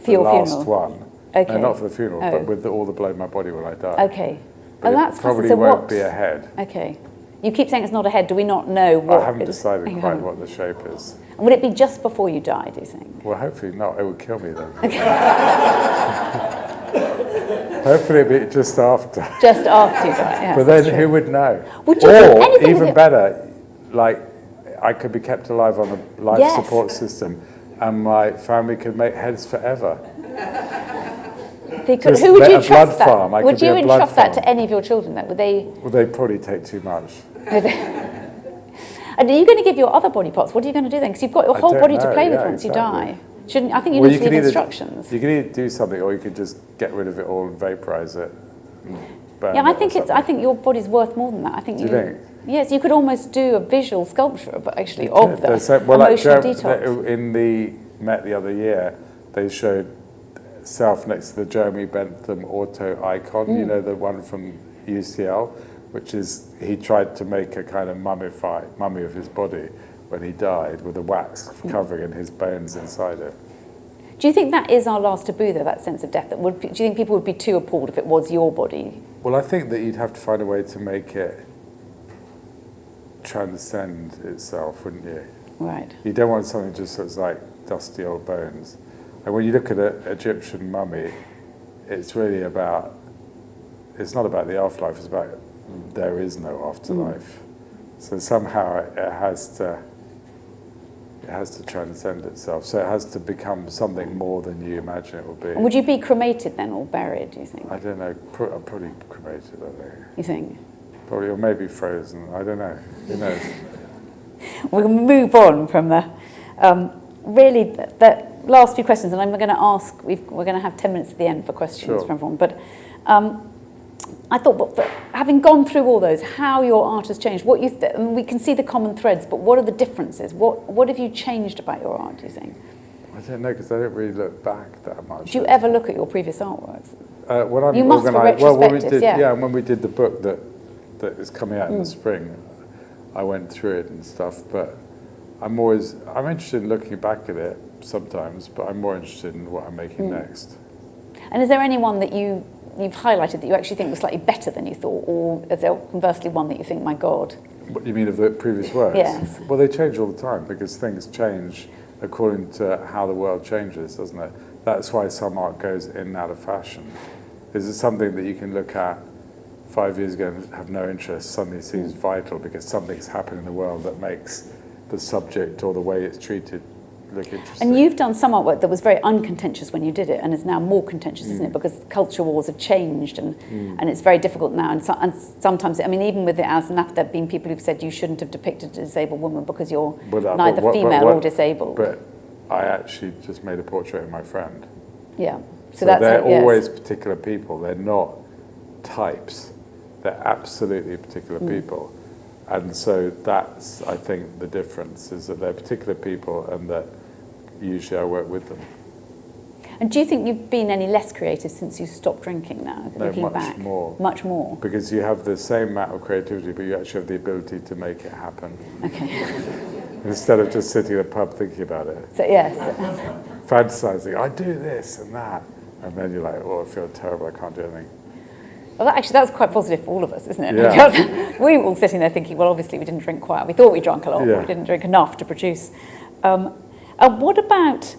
for your last funeral. One. Okay. No, not for the funeral, but with all the blood in my body when I die. Okay. But that's it probably so won't be a head. Okay. You keep saying it's not a head. Do we not know what? I haven't decided quite what the shape is. And would it be just before you die, do you think? Well, hopefully not. It would kill me then. Hopefully it'd be just after. Just after you die, yes. But then who would know? Would you do anything even better, like I could be kept alive on a life support system and my family could make heads forever. They could. Who would you trust that? Farm. Would you entrust that to any of your children? Though, would they? Well, they'd probably take too much. And are you going to give your other body parts? What are you going to do then? Because you've got your whole body to play with once you die. I think you need to leave instructions. You can either do something, or you could just get rid of it all and vaporize it. Yeah, I think your body's worth more than that. I think do you think? Yes, you could almost do a visual sculpture of the emotional detox. In the Met the other year, they showed Self next to the Jeremy Bentham auto icon, you know, the one from UCL, which is, he tried to make a kind of mummy of his body when he died with a wax covering and his bones inside it. Do you think that is our last taboo, though, that sense of death? Do you think people would be too appalled if it was your body? Well, I think that you'd have to find a way to make it transcend itself, wouldn't you? Right. You don't want something just that's like dusty old bones. And when you look at an Egyptian mummy, it's really about, it's not about the afterlife, it's about there is no afterlife. So somehow it has to transcend itself. So it has to become something more than you imagine it will be. And would you be cremated then, or buried, do you think? I don't know. I'm probably cremated, I think. You think? Probably, or maybe frozen. I don't know. Who knows? We'll move on from the really the last few questions, and I'm going to ask. We're going to have 10 minutes at the end for questions from everyone. But I thought, having gone through all those, how your art has changed. What we can see the common threads, but what are the differences? What have you changed about your art, do you think? I don't know, because I don't really look back that much. Do you ever look at your previous artworks? When I'm You must for when we retrospectives, did, yeah. and when we did the book that is coming out in the spring, I went through it and stuff. But I'm interested in looking back at it sometimes, but I'm more interested in what I'm making next. And is there anyone that you've highlighted that you actually think was slightly better than you thought, or is there conversely one that you think, my God? What you mean of the previous works? Yes. Well, they change all the time because things change according to how the world changes, doesn't it? That's why some art goes in and out of fashion. Is it something that you can look at 5 years ago and have no interest, suddenly seems vital because something's happened in the world that makes the subject or the way it's treated look interesting. And you've done some artwork that was very uncontentious when you did it and is now more contentious, isn't it? Because culture wars have changed and it's very difficult now. And sometimes, I mean, even with the Alice Thomson, there have been people who've said you shouldn't have depicted a disabled woman because you're neither female or disabled. But I actually just made a portrait of my friend. Yeah. So they're always particular people. They're not types. They're absolutely particular people. And so that's, I think, the difference, is that they're particular people and that usually I work with them. And do you think you've been any less creative since you stopped drinking now, looking back? More. Much more? Because you have the same amount of creativity, but you actually have the ability to make it happen. Okay. Instead of just sitting in a pub thinking about it. So, yes. Fantasizing, I do this and that. And then you're like, oh, I feel terrible, I can't do anything. Well, actually, that's quite positive for all of us, isn't it? Yeah. Because we were all sitting there thinking, well, obviously we didn't drink quite. We thought we drank a lot, but we didn't drink enough to produce. What about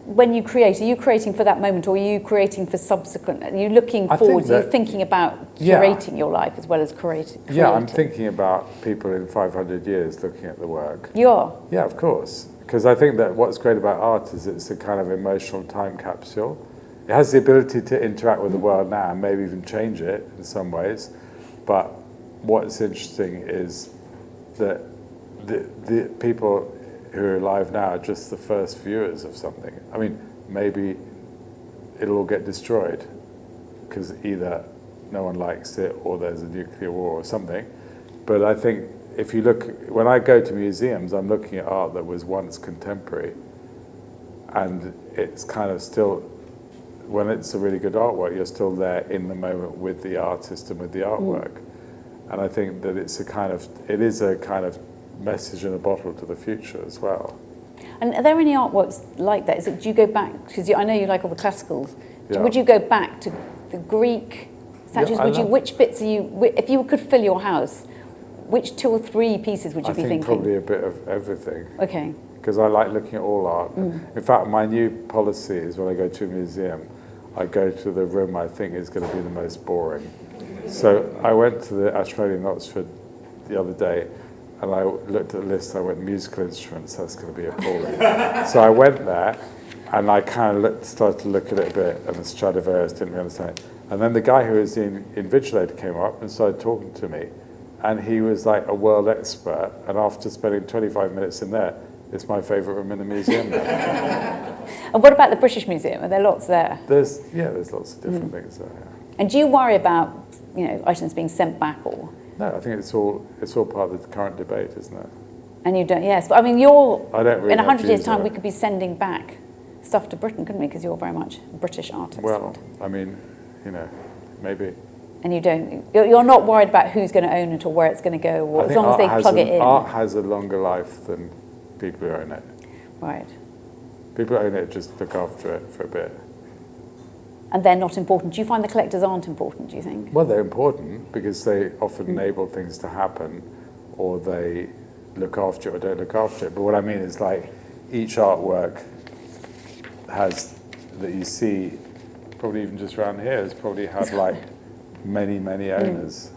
when you create? Are you creating for that moment, or are you creating for subsequent? Are you looking forward? Are you thinking about curating your life as well as creating? Yeah, I'm thinking about people in 500 years looking at the work. You are? Yeah, of course. Because I think that what's great about art is it's a kind of emotional time capsule. It has the ability to interact with the world now and maybe even change it in some ways. But what's interesting is that the people who are alive now are just the first viewers of something. I mean, maybe it'll all get destroyed because either no one likes it or there's a nuclear war or something. But I think if you look, when I go to museums, I'm looking at art that was once contemporary, and it's kind of still, when it's a really good artwork, you're still there in the moment with the artist and with the artwork. And I think that it is a kind of message in a bottle to the future as well. And are there any artworks like that? Do you go back, because I know you like all the classicals, would you go back to the Greek statues? Which bits are you, if you could fill your house, which 2 or 3 pieces would you be thinking? I think probably a bit of everything. Okay. Because I like looking at all art. In fact, my new policy is when I go to a museum, I go to the room I think is going to be the most boring. So I went to the Ashmolean in Oxford the other day, and I looked at the list, I went, musical instruments, that's going to be appalling. So I went there, and I kind of started to look at it a bit, and the Stradivarius, didn't really understand it. And then the guy who was the invigilator came up and started talking to me, and he was like a world expert, and after spending 25 minutes in there, it's my favourite room in the museum now. And what about the British Museum? Are there lots there? There's lots of different things there. Yeah. And do you worry about, items being sent back or? No, I think it's all part of the current debate, isn't it? And you don't, yes. But I mean, in 100 years' time, we could be sending back stuff to Britain, couldn't we? Because you're very much a British artist. Well, I mean, maybe. And you're not worried about who's going to own it or where it's going to go, or as long as they plug it in. Art has a longer life than people who own it. Right. People who own it just look after it for a bit. And they're not important. Do you find the collectors aren't important, do you think? Well, they're important because they often enable things to happen, or they look after it or don't look after it. But what I mean is, like, each artwork that you see, probably even just around here, has probably had like many, many owners.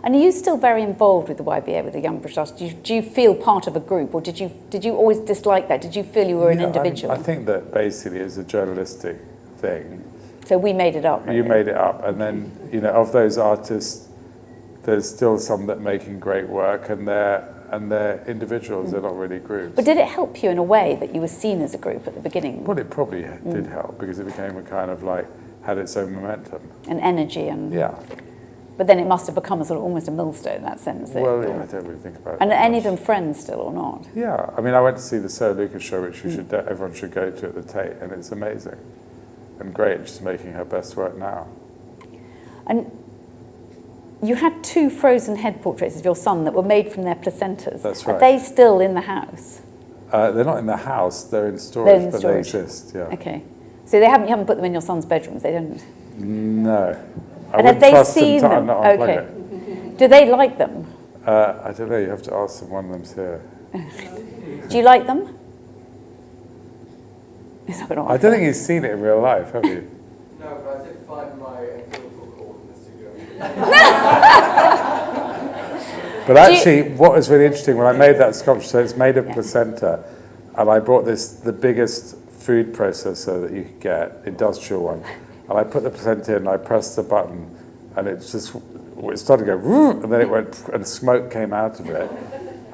And are you still very involved with the YBA, with the Young British Artists? Do you feel part of a group, or did you always dislike that? Did you feel you were an individual? I think that basically it's a journalistic thing. So we made it up. You made it up, and then of those artists, there's still some that are making great work, and they're individuals. They're not really groups. But did it help you in a way that you were seen as a group at the beginning? Well, it probably did help, because it became a kind of had its own momentum and energy and But then it must have become almost a millstone in that sense. Well, I don't really think about it. And are any of them friends still or not? Yeah, I mean, I went to see the Sarah Lucas show, which everyone should go to at the Tate, and it's amazing. and great. She's making her best work now. And you had 2 frozen head portraits of your son that were made from their placentas. That's right. Are they still in the house? They're not in the house, they're in storage, but they exist, yeah. Okay. So you haven't put them in your son's bedrooms, they don't? No. And have they seen them? Unplug Okay. it. Do they like them? I don't know, you have to ask them, one of them's here. Do you like them? He's not going to answer. I don't think he's seen it in real life, have you? No, but I did find my umbilical cord in the studio. But actually, what was really interesting, when I made that sculpture, so it's made of placenta, and I brought the biggest food processor that you could get, industrial one, and I put the placenta in, and I pressed the button, and it started to go, woo, and then it went, and smoke came out of it.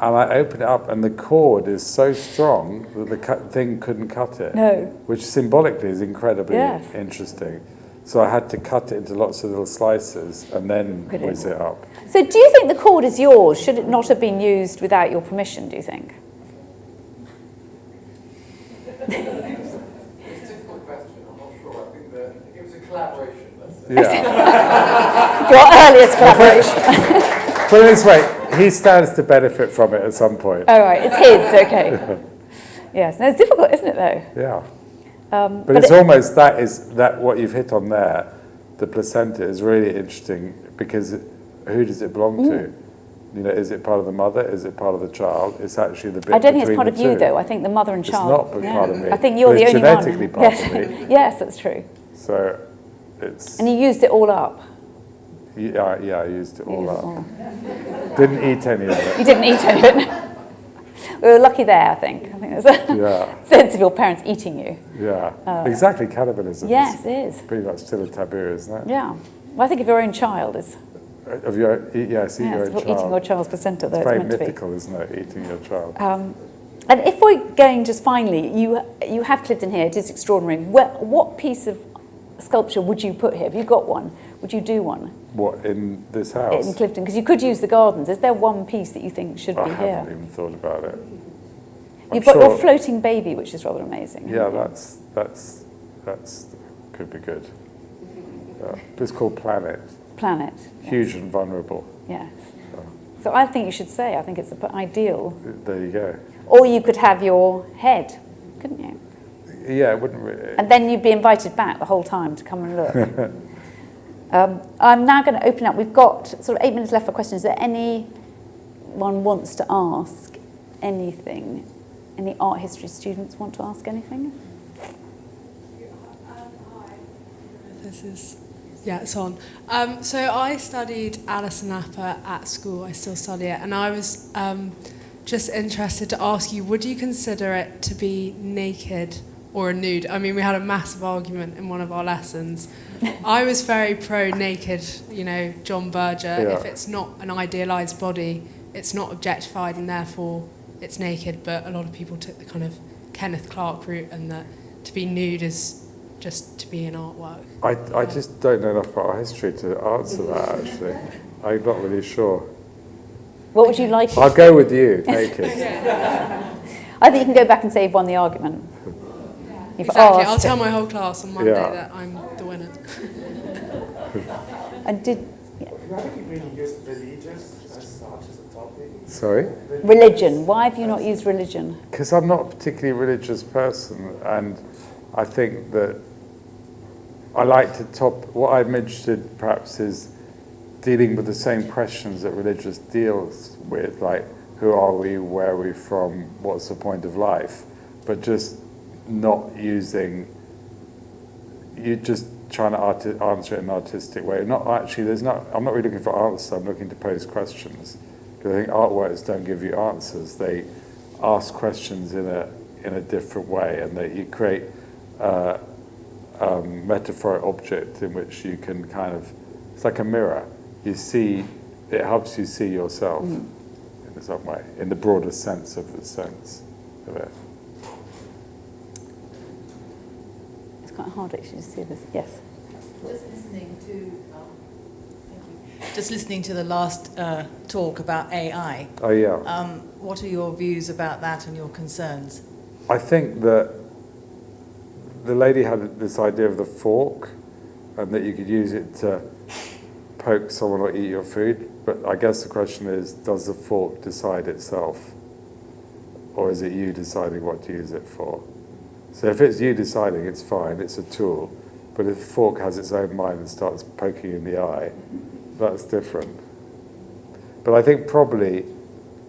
And I opened it up, and the cord is so strong that the thing couldn't cut it. No. Which symbolically is incredibly Yes. interesting. So I had to cut it into lots of little slices and then whiz it up. So do you think the cord is yours? Should it not have been used without your permission, do you think? It's a difficult question, I'm not sure. I think that it was a collaboration, let's say. Yeah. Your earliest collaboration. Put it this way, he stands to benefit from it at some point. Oh, right, it's his, okay. Yes, no, it's difficult, isn't it, though? Yeah. But it's almost, that what you've hit on there, the placenta is really interesting because who does it belong to? You know, is it part of the mother? Is it part of the child? It's actually the bit I don't think it's part of the you, two. though. I think the mother and child. It's not part of me. I think you're But the it's only one. genetically part Yes. of me. Yes, that's true. So it's... And you used it all up. Yeah, I used it all up. Didn't eat any of it. You didn't eat any of it. We were lucky there, I think. I think there's a sense of your parents eating you. Yeah, exactly, cannibalism. Yes, it is. Pretty much still a taboo, isn't it? Yeah. Well, I think of your own child as... Of your, yes, eat your own child. Eating your child's placenta, though, It's it's very meant to be. mythical, isn't it, eating your child? And if we're going just finally, you have Clifton here, it is extraordinary. What piece of sculpture would you put here? Have you got one? Would you do one? What, in this house? In Clifton, because you could use the gardens. Is there one piece that you think should be I here? haven't even thought about it. You've got your floating baby, which is rather amazing. Yeah, that's could be good. Yeah. It's called Planet. Planet. Huge and vulnerable. Yes. So I think you should say, I think it's ideal. There you go. Or you could have your head, couldn't you? Yeah, it wouldn't really... And then you'd be invited back the whole time to come and look. I'm now going to open up. We've got sort of 8 minutes left for questions. Is there anyone wants to ask anything? Any art history students want to ask anything? It's on. So I studied Alice Thomson at school. I still study it, and I was just interested to ask you: would you consider it to be naked or a nude? I mean, we had a massive argument in one of our lessons. I was very pro-naked. You know, John Berger. Yeah. If it's not an idealised body, it's not objectified, and therefore it's naked. But a lot of people took the kind of Kenneth Clark route, and that to be nude is just to be an artwork. I just don't know enough about our history to answer that, actually. I'm not really sure. What would you like? I'll go with you, naked. I think you can go back and say you've won the argument. You've Exactly. I'll asked tell it. my whole class on Monday that I'm the winner. And did You haven't really used religious as such as a topic. Sorry? religion? Why have you not used religion? Because I'm not a particularly religious person, and I think that I like to what I'm interested perhaps is dealing with the same questions that religious deals with, like who are we, where are we from, what's the point of life, but just not using, you just trying to answer it in an artistic way. Not actually, I'm not really looking for answers, I'm looking to pose questions. Because I think artworks don't give you answers, they ask questions in a different way, and that you create metaphoric object in which you can kind of, it's like a mirror. You see, it helps you see yourself in some way, in the broader sense of the sense of it. It's quite hard actually to see this. Yes. Just listening to the last talk about AI. Oh yeah. What are your views about that and your concerns? I think that the lady had this idea of the fork, and that you could use it to poke someone or eat your food. But I guess the question is, does the fork decide itself? Or is it you deciding what to use it for? So if it's you deciding, it's fine, it's a tool. But if the fork has its own mind and starts poking you in the eye, that's different. But I think probably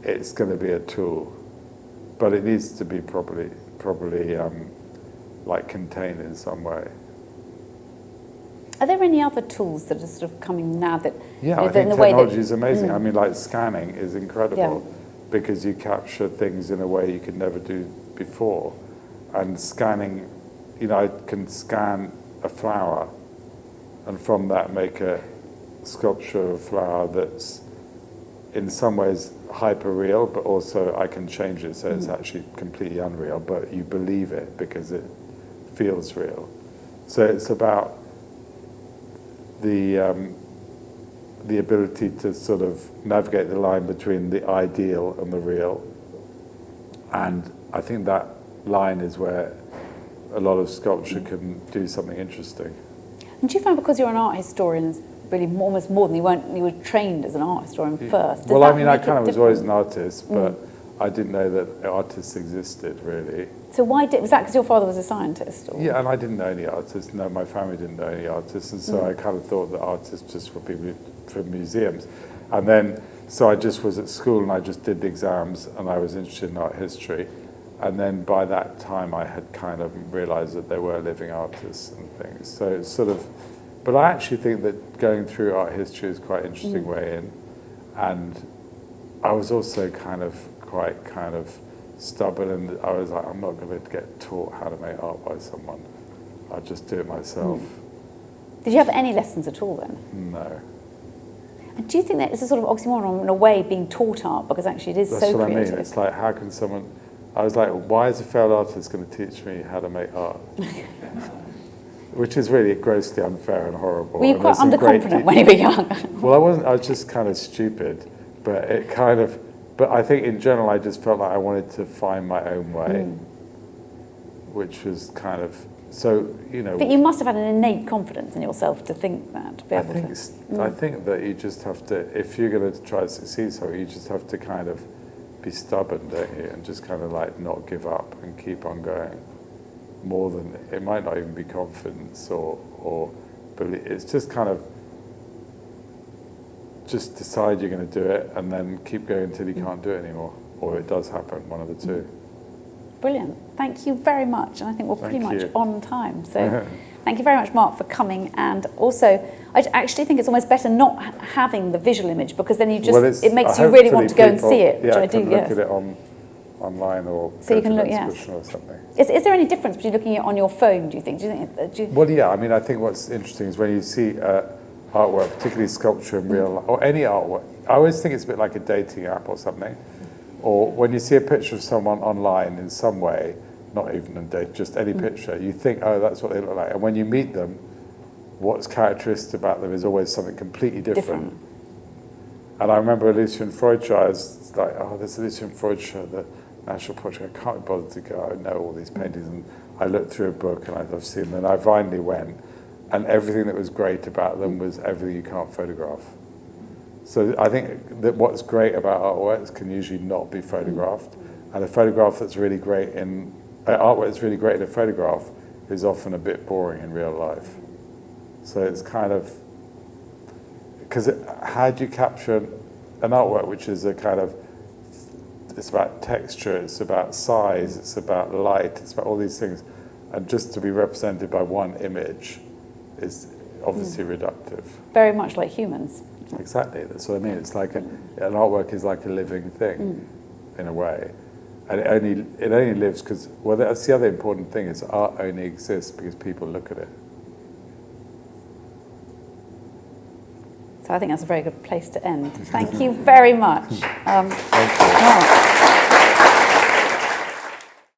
it's going to be a tool. But it needs to be probably like contained in some way. Are there any other tools that are sort of coming now that... Yeah, you know, I think in the way technology that, is amazing. I mean, like scanning is incredible because you capture things in a way you could never do before. And scanning, you know, I can scan a flower and from that make a sculpture of a flower that's in some ways hyper-real, but also I can change it so it's actually completely unreal, but you believe it because it feels real. So it's about the ability to sort of navigate the line between the ideal and the real. And I think that line is where a lot of sculpture can do something interesting. And do you find because you're an art historian, it's really almost more than you were trained as an art historian first? Well, I mean, I kind of was always an artist, but I didn't know that artists existed, really. So was that because your father was a scientist? Or? Yeah, and I didn't know any artists. No, my family didn't know any artists, and so I kind of thought that artists just were people from museums. And then, so I just was at school and I just did the exams and I was interested in art history. And then by that time I had kind of realized that there were living artists and things. So it's sort of, but I actually think that going through art history is quite an interesting way in. And I was also quite stubborn, and I was like, I'm not going to get taught how to make art by someone. I'll just do it myself. Did you have any lessons at all then? No. And do you think that it's a sort of oxymoron in a way being taught art, because actually it is That's so what creative? I mean. It's like, how can someone... I was like, why is a failed artist going to teach me how to make art? Which is really grossly unfair and horrible. Were you quite underconfident when you were young? Well, I wasn't. I was just kind of stupid. But it kind of... But I think in general, I just felt like I wanted to find my own way, which was kind of... So, you know... But you must have had an innate confidence in yourself to think that, to be able to... I think that you just have to... If you're going to try to succeed something, you just have to kind of be stubborn, don't you? And just kind of like not give up and keep on going. More than... It might not even be confidence or belief. It's just kind of... Just decide you're going to do it and then keep going until you can't do it anymore. Or it does happen, one of the two. Brilliant. Thank you very much. And I think we're pretty much on time. So thank you very much, Marc, for coming. And also, I actually think it's almost better not having the visual image, because then you just, it makes you really want to go and see it, which I do, look at it online or so you can look, or something. Is there any difference between looking at it on your phone, do you think? Well, yeah, I mean, I think what's interesting is when you see artwork, particularly sculpture in real life, or any artwork, I always think it's a bit like a dating app or something. Or when you see a picture of someone online in some way, not even a date, just any picture, you think, oh, that's what they look like. And when you meet them, what's characteristic about them is always something completely different. And I remember a Lucian Freud show, I was like, oh, there's a Lucian Freud show, the National Portrait, I can't be bothered to go, I know all these paintings. And I looked through a book and I've seen them, and I finally went. And everything that was great about them was everything you can't photograph. So I think that what's great about artworks can usually not be photographed. And a photograph that's really great in... artwork that's really great in a photograph is often a bit boring in real life. So it's kind of... Because how do you capture an artwork which is a kind of... It's about texture, it's about size, it's about light, it's about all these things. And just to be represented by one image is obviously reductive. Very much like humans. Exactly, that's what I mean. It's like an artwork is like a living thing, in a way. And it only lives because, well, that's the other important thing, is art only exists because people look at it. So I think that's a very good place to end. Thank you very much. Thank you. Marc.